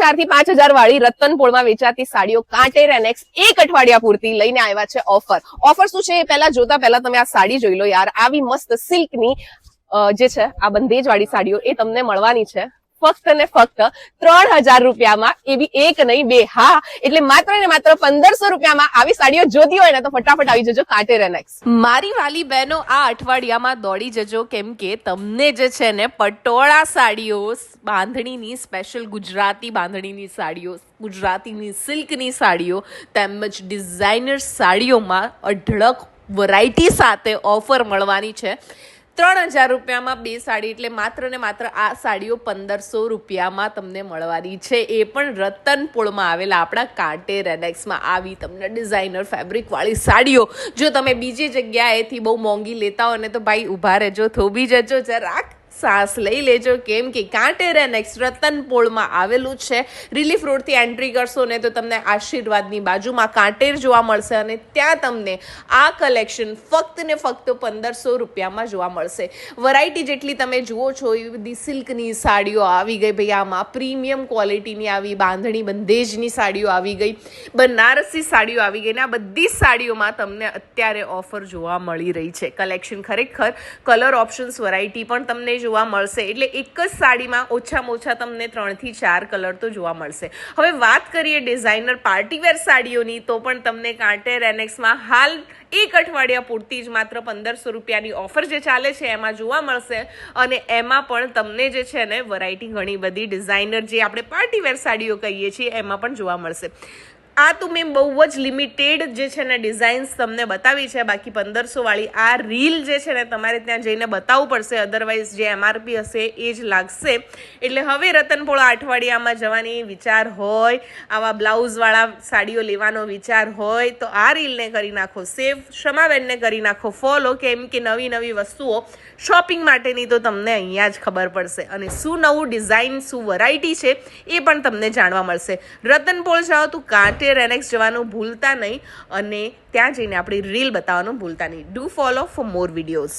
4,500 થી 5,000 વાળી રતનપોળમાં વેચાતી સાડીઓ કાંટેર એનેક્સ એક અઠવાડિયા પૂરતી લઈને આવ્યા છે ઓફર શું છે એ પહેલા જોતા પહેલા તમે આ સાડી જોઈ લો યાર. આવી મસ્ત સિલ્કની જે છે આ બંધેજ વાળી સાડીઓ એ તમને મળવાની છે ફક્ત ને ફક્ત 3,000 રૂપિયામાં, એવી એક નહીં બે. હા, એટલે માત્ર ને માત્ર 1,500 રૂપિયામાં આવી સાડીઓ જોતી હોય ને તો ફટાફટ આવી જજો કાંટેર એનેક્સ. મારી વાલી બહેનો આ અઠવાડિયામાં દોડી જજો, કેમ કે તમને જે છે ને પટોળા સાડીઓ, બાંધણીની સ્પેશિયલ ગુજરાતી બાંધણીની સાડીઓ, ગુજરાતીની સિલ્કની સાડીઓ તેમજ ડિઝાઇનર સાડીઓમાં અઢળક વેરાયટી સાથે ઓફર મળવાની છે. 3,000 રૂપિયામાં બે સાડી, એટલે માત્ર ને માત્ર આ સાડીઓ 1,500 રૂપિયામાં તમને મળવાની છે, એ પણ રતનપોળમાં આવેલા આપણા કાંટેર એનેક્સમાં. આવી તમને ડિઝાઇનર ફેબ્રિક વાળી સાડીઓ જો તમે બીજી જગ્યાએથી બહુ મોંઘી લેતા હો ને તો ભાઈ ઊભા રહેજો, થોભી જજો જરાક, સાસ લઈ લેજો, કેમ કે કાંટેર એનેક્સ રતનપોળમાં આવેલું છે. રિલીફ રોડથી એન્ટ્રી કરશો ને તો તમને આશીર્વાદની બાજુમાં કાંટેર જોવા મળશે અને ત્યાં તમને આ કલેક્શન ફક્ત ને ફક્ત 1,500 રૂપિયામાં જોવા મળશે. વેરાયટી જેટલી તમે જુઓ છો એ બધી સિલ્કની સાડીઓ આવી ગઈ ભાઈ, આમાં પ્રીમિયમ ક્વોલિટીની આવી બાંધણી બંધેજની સાડીઓ આવી ગઈ, બનારસી સાડીઓ આવી ગઈ ને આ બધી સાડીઓમાં તમને અત્યારે ઓફર જોવા મળી રહી છે. કલેક્શન ખરેખર કલર ઓપ્શન્સ વેરાયટી પણ તમને જોવા મળશે, એટલે એક જ સાડીમાં ઓછામાં ઓછા તમને 3 થી 4 કલર તો જોવા મળશે. હવે વાત કરીએ ડિઝાઇનર પાર્ટીવેર સાડીઓની, તો પણ તમને કાંટેર એનેક્સમાં હાલ એક અઠવાડિયા પૂરતી જ માત્ર 1,500 રૂપિયાની ઓફર જે ચાલે છે એમાં જોવા મળશે. અને એમાં પણ તમને જે છે ને વેરાયટી ઘણી બધી ડિઝાઇનર જે આપણે પાર્ટીવેર સાડીઓ કહીએ છીએ એમાં પણ જોવા મળશે. આ તો મેં બહુ જ લિમિટેડ જે છે ને ડિઝાઇન્સ તમને બતાવી છે, બાકી 1,500 વાળી આ રીલ જે છે ને તમારે ત્યાં જઈને બતાવવું પડશે, અધરવાઇઝ જે MRP હશે એ જ લાગશે. એટલે હવે રતનપોળા અઠવાડિયામાં જવાની વિચાર હોય, આવા બ્લાઉઝવાળા સાડીઓ લેવાનો વિચાર હોય તો આ રીલને કરી નાખો સેવ, શમાબેનને કરી નાખો ફોલો, કેમ કે નવી નવી વસ્તુઓ શોપિંગ માટેની તો તમને અહીંયા જ ખબર પડશે અને શું નવું ડિઝાઇન, શું વેરાયટી છે એ પણ તમને જાણવા મળશે. રતનપોળ જાઓ તો કાંટેર એનેક્સ જવાનું ભૂલતા નહીં અને ત્યાં જઈને આપણી રીલ બતાવવાનું ભૂલતા નહીં. Do follow for more videos.